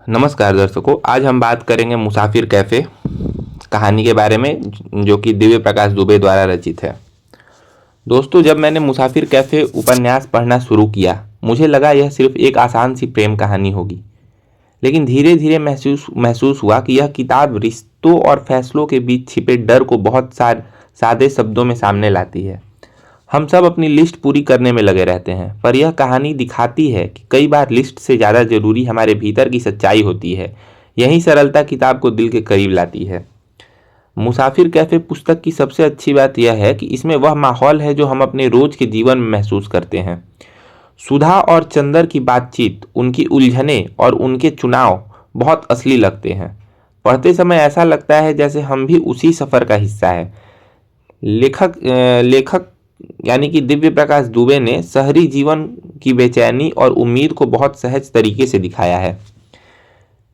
नमस्कार दर्शकों, आज हम बात करेंगे मुसाफिर कैफ़े कहानी के बारे में, जो कि दिव्य प्रकाश दुबे द्वारा रचित है। दोस्तों, जब मैंने मुसाफिर कैफ़े उपन्यास पढ़ना शुरू किया, मुझे लगा यह सिर्फ एक आसान सी प्रेम कहानी होगी। लेकिन धीरे धीरे महसूस हुआ कि यह किताब रिश्तों और फैसलों के बीच छिपे डर को बहुत सादे शब्दों में सामने लाती है। हम सब अपनी लिस्ट पूरी करने में लगे रहते हैं, पर यह कहानी दिखाती है कि कई बार लिस्ट से ज़्यादा जरूरी हमारे भीतर की सच्चाई होती है। यही सरलता किताब को दिल के करीब लाती है। मुसाफिर कैफ़े पुस्तक की सबसे अच्छी बात यह है कि इसमें वह माहौल है जो हम अपने रोज के जीवन में महसूस करते हैं। सुधा और चंदर की बातचीत, उनकी उलझनें और उनके चुनाव बहुत असली लगते हैं। पढ़ते समय ऐसा लगता है जैसे हम भी उसी सफ़र का हिस्सा है। लेखक यानी कि दिव्य प्रकाश दुबे ने शहरी जीवन की बेचैनी और उम्मीद को बहुत सहज तरीके से दिखाया है।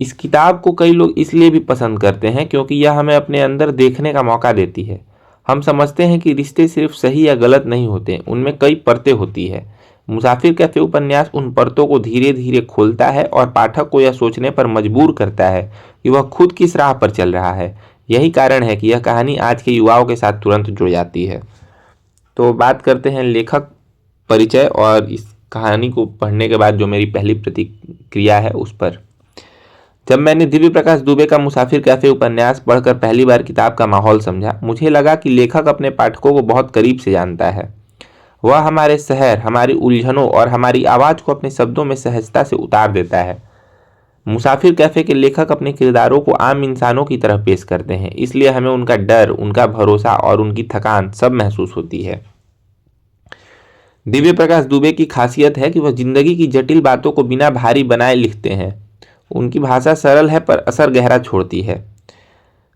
इस किताब को कई लोग इसलिए भी पसंद करते हैं क्योंकि यह हमें अपने अंदर देखने का मौका देती है। हम समझते हैं कि रिश्ते सिर्फ सही या गलत नहीं होते, उनमें कई परतें होती है। मुसाफिर कैफे उपन्यास उन परतों को धीरे धीरे खोलता है और पाठक को यह सोचने पर मजबूर करता है कि वह खुद किस राह पर चल रहा है। यही कारण है कि यह कहानी आज के युवाओं के साथ तुरंत जुड़ जाती है। तो बात करते हैं लेखक परिचय और इस कहानी को पढ़ने के बाद जो मेरी पहली प्रतिक्रिया है उस पर। जब मैंने दिव्य प्रकाश दुबे का मुसाफिर कैफे उपन्यास पढ़कर पहली बार किताब का माहौल समझा, मुझे लगा कि लेखक अपने पाठकों को बहुत करीब से जानता है। वह हमारे शहर, हमारी उलझनों और हमारी आवाज़ को अपने शब्दों में सहजता से उतार देता है। मुसाफिर कैफे के लेखक अपने किरदारों को आम इंसानों की तरह पेश करते हैं, इसलिए हमें उनका डर, उनका भरोसा और उनकी थकान सब महसूस होती है। दिव्य प्रकाश दुबे की खासियत है कि वह जिंदगी की जटिल बातों को बिना भारी बनाए लिखते हैं। उनकी भाषा सरल है पर असर गहरा छोड़ती है।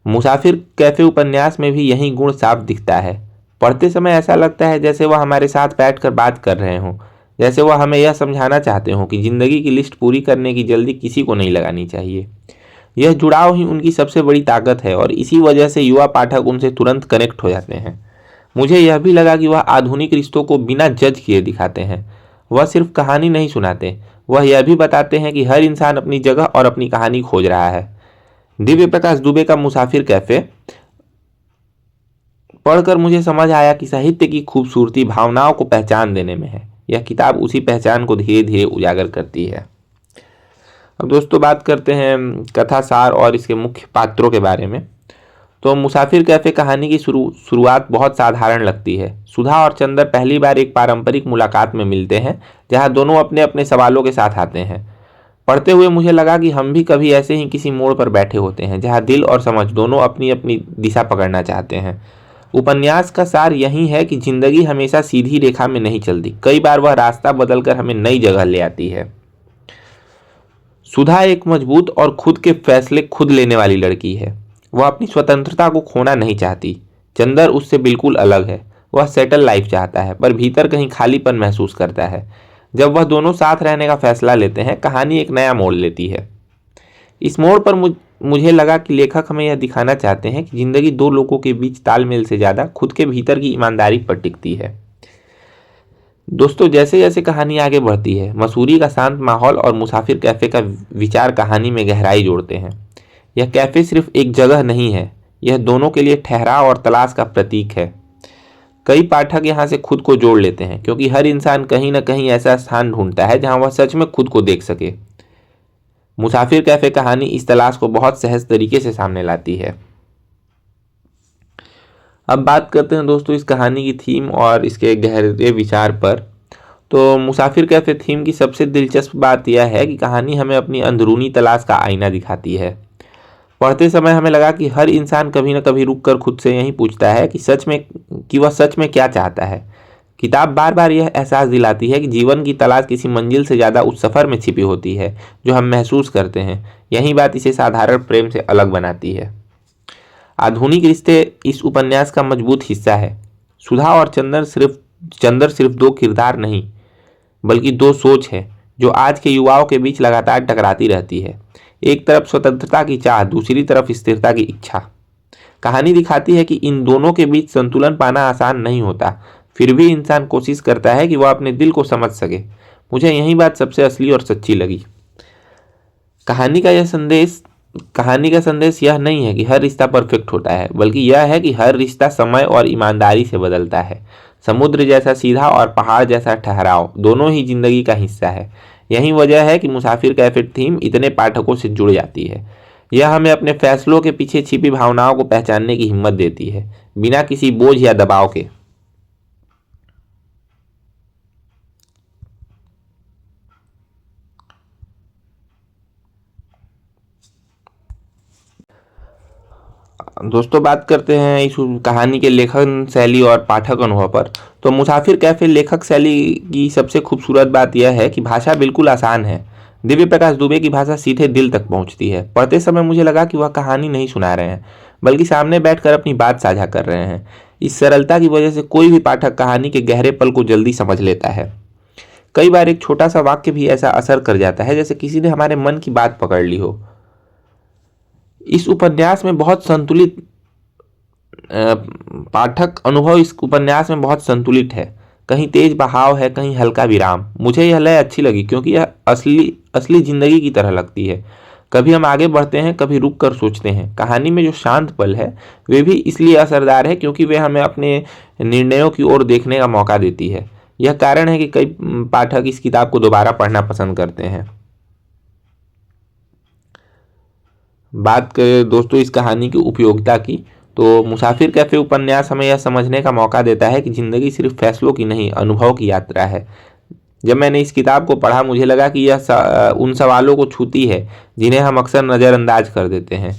मुसाफिर कैफे उपन्यास में भी यही गुण साफ दिखता है। पढ़ते समय ऐसा लगता है जैसे वह हमारे साथ बैठकर बात कर रहे हों, जैसे वह हमें यह समझाना चाहते हों कि जिंदगी की लिस्ट पूरी करने की जल्दी किसी को नहीं लगानी चाहिए। यह जुड़ाव ही उनकी सबसे बड़ी ताकत है और इसी वजह से युवा पाठक उनसे तुरंत कनेक्ट हो जाते हैं। मुझे यह भी लगा कि वह आधुनिक रिश्तों को बिना जज किए दिखाते हैं। वह सिर्फ कहानी नहीं सुनाते, वह यह भी बताते हैं कि हर इंसान अपनी जगह और अपनी कहानी खोज रहा है। दिव्य प्रकाश दुबे का मुसाफिर कैफे पढ़कर मुझे समझ आया कि साहित्य की खूबसूरती भावनाओं को पहचान देने में है। यह किताब उसी पहचान को धीरे धीरे उजागर करती है। अब दोस्तों, बात करते हैं कथा सार और इसके मुख्य पात्रों के बारे में। तो मुसाफिर कैफे कहानी की शुरुआत बहुत साधारण लगती है। सुधा और चंदर पहली बार एक पारंपरिक मुलाकात में मिलते हैं, जहां दोनों अपने अपने सवालों के साथ आते हैं। पढ़ते हुए मुझे लगा कि हम भी कभी ऐसे ही किसी मोड़ पर बैठे होते हैं, जहां दिल और समझ दोनों अपनी अपनी दिशा पकड़ना चाहते हैं। उपन्यास का सार यही है कि जिंदगी हमेशा सीधी रेखा में नहीं चलती, कई बार वह रास्ता बदलकर हमें नई जगह ले आती है। सुधा एक मजबूत और खुद के फैसले खुद लेने वाली लड़की है। वह अपनी स्वतंत्रता को खोना नहीं चाहती। चंदर उससे बिल्कुल अलग है। वह सेटल लाइफ चाहता है, पर भीतर कहीं खालीपन महसूस करता है। जब वह दोनों साथ रहने का फैसला लेते हैं, कहानी एक नया मोड़ लेती है। इस मोड़ पर मुझे लगा कि लेखक हमें यह दिखाना चाहते हैं कि जिंदगी दो लोगों के बीच तालमेल से ज़्यादा खुद के भीतर की ईमानदारी पर टिकती है। दोस्तों, जैसे जैसे कहानी आगे बढ़ती है, मसूरी का शांत माहौल और मुसाफिर कैफे का विचार कहानी में गहराई जोड़ते हैं। यह कैफे सिर्फ एक जगह नहीं है, यह दोनों के लिए ठहराव और तलाश का प्रतीक है। कई पाठक यहाँ से खुद को जोड़ लेते हैं, क्योंकि हर इंसान कहीं ना कहीं ऐसा स्थान ढूंढता है जहाँ वह सच में खुद को देख सके। मुसाफिर कैफे कहानी इस तलाश को बहुत सहज तरीके से सामने लाती है। अब बात करते हैं दोस्तों इस कहानी की थीम और इसके गहरे विचार पर। तो मुसाफिर कैफे थीम की सबसे दिलचस्प बात यह है कि कहानी हमें अपनी अंदरूनी तलाश का आईना दिखाती है। पढ़ते समय हमें लगा कि हर इंसान कभी न कभी रुककर खुद से यही पूछता है कि वह सच में क्या चाहता है। किताब बार बार यह एहसास दिलाती है कि जीवन की तलाश किसी मंजिल से ज़्यादा उस सफ़र में छिपी होती है जो हम महसूस करते हैं। यही बात इसे साधारण प्रेम से अलग बनाती है। आधुनिक रिश्ते इस उपन्यास का मजबूत हिस्सा है। सुधा और चंदर सिर्फ दो किरदार नहीं, बल्कि दो सोच है जो आज के युवाओं के बीच लगातार टकराती रहती है। एक तरफ स्वतंत्रता की चाह, दूसरी तरफ स्थिरता की इच्छा। कहानी दिखाती है कि इन दोनों के बीच संतुलन पाना आसान नहीं होता, फिर भी इंसान कोशिश करता है कि वह अपने दिल को समझ सके। मुझे यही बात सबसे असली और सच्ची लगी। कहानी का संदेश यह नहीं है कि हर रिश्ता परफेक्ट होता है, बल्कि यह है कि हर रिश्ता समय और ईमानदारी से बदलता है। समुद्र जैसा सीधा और पहाड़ जैसा ठहराव दोनों ही जिंदगी का हिस्सा है। यही वजह है कि मुसाफिर कैफे थीम इतने पाठकों से जुड़ जाती है। यह हमें अपने फैसलों के पीछे छिपी भावनाओं को पहचानने की हिम्मत देती है, बिना किसी बोझ या दबाव के। दोस्तों, बात करते हैं इस कहानी के लेखन शैली और पाठक अनुभव पर। तो मुसाफिर कैफे लेखक शैली की सबसे खूबसूरत बात यह है कि भाषा बिल्कुल आसान है। दिव्य प्रकाश दुबे की भाषा सीधे दिल तक पहुंचती है। पढ़ते समय मुझे लगा कि वह कहानी नहीं सुना रहे हैं, बल्कि सामने बैठकर अपनी बात साझा कर रहे हैं। इस सरलता की वजह से कोई भी पाठक कहानी के गहरे पल को जल्दी समझ लेता है। कई बार एक छोटा सा वाक्य भी ऐसा असर कर जाता है जैसे किसी ने हमारे मन की बात पकड़ ली हो। इस उपन्यास में बहुत संतुलित पाठक अनुभव इस उपन्यास में बहुत संतुलित है। कहीं तेज बहाव है, कहीं हल्का विराम। मुझे यह लय अच्छी लगी क्योंकि यह असली जिंदगी की तरह लगती है। कभी हम आगे बढ़ते हैं, कभी रुक कर सोचते हैं। कहानी में जो शांत पल है वे भी इसलिए असरदार है क्योंकि वे हमें अपने निर्णयों की ओर देखने का मौका देती है। यह कारण है कि कई पाठक इस किताब को दोबारा पढ़ना पसंद करते हैं। बात करें दोस्तों इस कहानी की उपयोगिता की, तो मुसाफिर कैफे उपन्यास हमें यह समझने का मौका देता है कि जिंदगी सिर्फ फैसलों की नहीं, अनुभव की यात्रा है। जब मैंने इस किताब को पढ़ा मुझे लगा कि यह उन सवालों को छूती है जिन्हें हम अक्सर नज़रअंदाज कर देते हैं।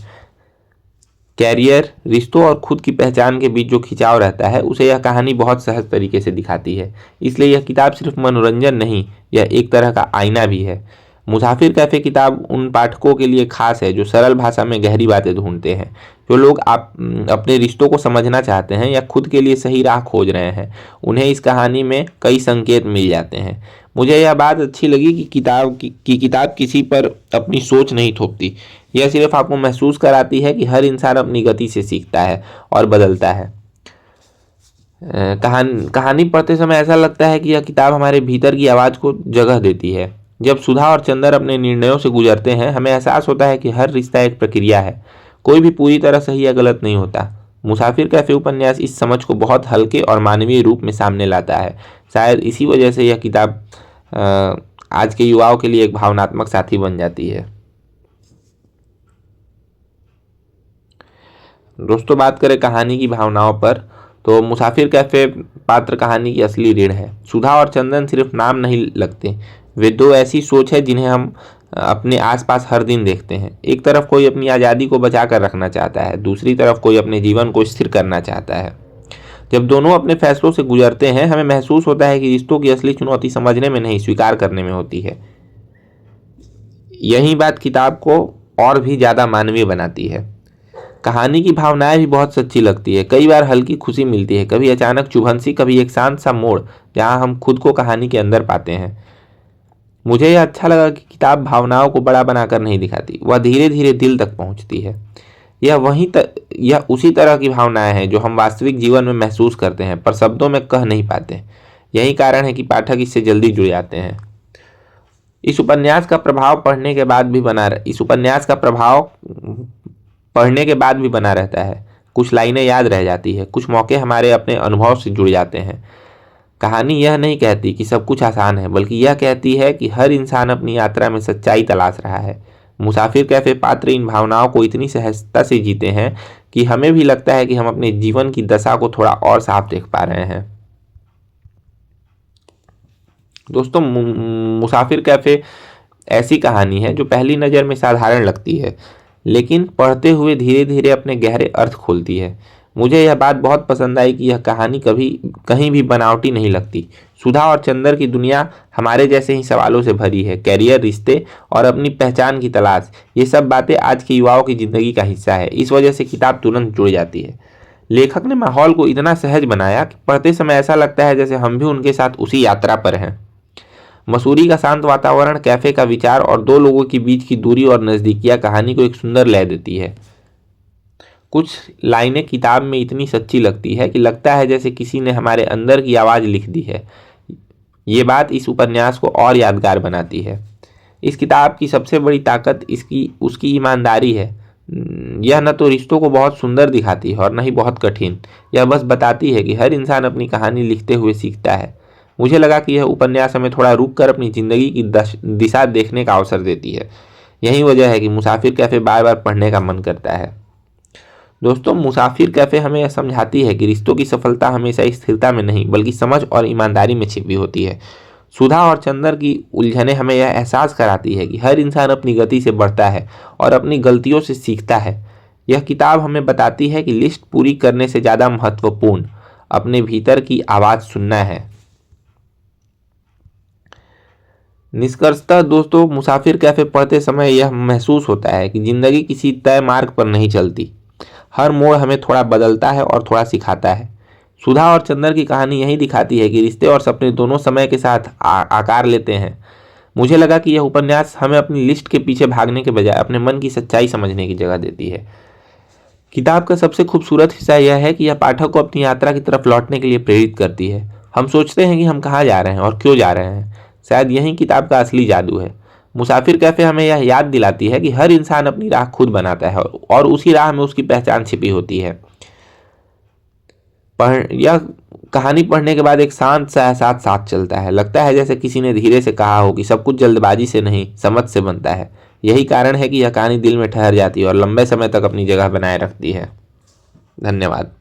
कैरियर, रिश्तों और खुद की पहचान के बीच जो खिंचाव रहता है उसे यह कहानी बहुत सहज तरीके से दिखाती है। इसलिए यह किताब सिर्फ मनोरंजन नहीं, यह एक तरह का आईना भी है। मुसाफिर कैफे किताब उन पाठकों के लिए खास है जो सरल भाषा में गहरी बातें ढूंढते हैं, जो लोग अपने रिश्तों को समझना चाहते हैं या खुद के लिए सही राह खोज रहे हैं। उन्हें इस कहानी में कई संकेत मिल जाते हैं। मुझे यह बात अच्छी लगी कि किताब किसी पर अपनी सोच नहीं थोपती। यह सिर्फ आपको महसूस कराती है कि हर इंसान अपनी गति से सीखता है और बदलता है। कहानी पढ़ते समय ऐसा लगता है कि यह किताब हमारे भीतर की आवाज़ को जगह देती है। जब सुधा और चंदर अपने निर्णयों से गुजरते हैं हमें एहसास होता है कि हर रिश्ता एक प्रक्रिया है, कोई भी पूरी तरह सही या गलत नहीं होता। मुसाफिर कैफे उपन्यास इस समझ को बहुत हल्के और मानवीय रूप में सामने लाता है। शायद इसी वजह से यह किताब आज के युवाओं के लिए एक भावनात्मक साथी बन जाती है। दोस्तों, बात करें कहानी की भावनाओं पर, तो मुसाफिर कैफे पात्र कहानी की असली रीढ़ है। सुधा और चंदन सिर्फ नाम नहीं लगते, वे दो ऐसी सोच है जिन्हें हम अपने आसपास हर दिन देखते हैं। एक तरफ कोई अपनी आज़ादी को बचा कर रखना चाहता है, दूसरी तरफ कोई अपने जीवन को स्थिर करना चाहता है। जब दोनों अपने फैसलों से गुजरते हैं हमें महसूस होता है कि रिश्तों की असली चुनौती समझने में नहीं, स्वीकार करने में होती है। यही बात किताब को और भी ज़्यादा मानवीय बनाती है। कहानी की भावनाएं भी बहुत सच्ची लगती है। कई बार हल्की खुशी मिलती है, कभी अचानक चुभन सी, कभी एक शांत सा मोड़ जहां हम खुद को कहानी के अंदर पाते हैं। मुझे यह अच्छा लगा कि किताब भावनाओं को बड़ा बनाकर नहीं दिखाती, वह धीरे धीरे दिल तक पहुंचती है। यह उसी तरह की भावनाएं हैं जो हम वास्तविक जीवन में महसूस करते हैं पर शब्दों में कह नहीं पाते। यही कारण है कि पाठक इससे जल्दी जुड़ जाते हैं। इस उपन्यास का प्रभाव पढ़ने के बाद भी बना रहता है। कुछ लाइनें याद रह जाती है, कुछ मौके हमारे अपने अनुभव से जुड़ जाते हैं। कहानी यह नहीं कहती कि सब कुछ आसान है, बल्कि यह कहती है कि हर इंसान अपनी यात्रा में सच्चाई तलाश रहा है। मुसाफिर कैफे पात्र इन भावनाओं को इतनी सहजता से जीते हैं कि हमें भी लगता है कि हम अपने जीवन की दशा को थोड़ा और साफ देख पा रहे हैं। दोस्तों, मुसाफिर कैफे ऐसी कहानी है जो पहली नज़र में साधारण लगती है, लेकिन पढ़ते हुए धीरे धीरे अपने गहरे अर्थ खोलती है। मुझे यह बात बहुत पसंद आई कि यह कहानी कहीं भी बनावटी नहीं लगती। सुधा और चंदर की दुनिया हमारे जैसे ही सवालों से भरी है। कैरियर, रिश्ते और अपनी पहचान की तलाश, ये सब बातें आज के युवाओं की ज़िंदगी का हिस्सा है। इस वजह से किताब तुरंत जुड़ जाती है। लेखक ने माहौल को इतना सहज बनाया कि पढ़ते समय ऐसा लगता है जैसे हम भी उनके साथ उसी यात्रा पर हैं। मसूरी का शांत वातावरण, कैफे का विचार और दो लोगों के बीच की दूरी और नज़दीकियाँ कहानी को एक सुंदर लय देती है। कुछ लाइनें किताब में इतनी सच्ची लगती है कि लगता है जैसे किसी ने हमारे अंदर की आवाज़ लिख दी है। ये बात इस उपन्यास को और यादगार बनाती है। इस किताब की सबसे बड़ी ताकत उसकी ईमानदारी है। यह न तो रिश्तों को बहुत सुंदर दिखाती है और न ही बहुत कठिन। यह बस बताती है कि हर इंसान अपनी कहानी लिखते हुए सीखता है। मुझे लगा कि यह उपन्यास हमें थोड़ा रुक कर अपनी ज़िंदगी की दिशा देखने का अवसर देती है। यही वजह है कि मुसाफिर कैफ़े बार बार पढ़ने का मन करता है। दोस्तों, मुसाफिर कैफ़े हमें यह समझाती है कि रिश्तों की सफलता हमेशा स्थिरता में नहीं बल्कि समझ और ईमानदारी में छिपी होती है। सुधा और चंदर की उलझनें हमें यह एहसास कराती है कि हर इंसान अपनी गति से बढ़ता है और अपनी गलतियों से सीखता है। यह किताब हमें बताती है कि लिस्ट पूरी करने से ज़्यादा महत्वपूर्ण अपने भीतर की आवाज़ सुनना है। निष्कर्षतः दोस्तों, मुसाफिर कैफ़े पढ़ते समय यह महसूस होता है कि ज़िंदगी किसी तय मार्ग पर नहीं चलती। हर मोड़ हमें थोड़ा बदलता है और थोड़ा सिखाता है। सुधा और चंदर की कहानी यही दिखाती है कि रिश्ते और सपने दोनों समय के साथ आकार लेते हैं। मुझे लगा कि यह उपन्यास हमें अपनी लिस्ट के पीछे भागने के बजाय अपने मन की सच्चाई समझने की जगह देती है। किताब का सबसे खूबसूरत हिस्सा यह है कि यह पाठक को अपनी यात्रा की तरफ लौटने के लिए प्रेरित करती है। हम सोचते हैं कि हम कहाँ जा रहे हैं और क्यों जा रहे हैं। शायद यही किताब का असली जादू है। मुसाफिर कैफ़े हमें यह याद दिलाती है कि हर इंसान अपनी राह खुद बनाता है और उसी राह में उसकी पहचान छिपी होती है। यह कहानी पढ़ने के बाद एक शांत सा एहसास साथ चलता है। लगता है जैसे किसी ने धीरे से कहा हो कि सब कुछ जल्दबाजी से नहीं, समझ से बनता है। यही कारण है कि यह कहानी दिल में ठहर जाती है और लंबे समय तक अपनी जगह बनाए रखती है। धन्यवाद।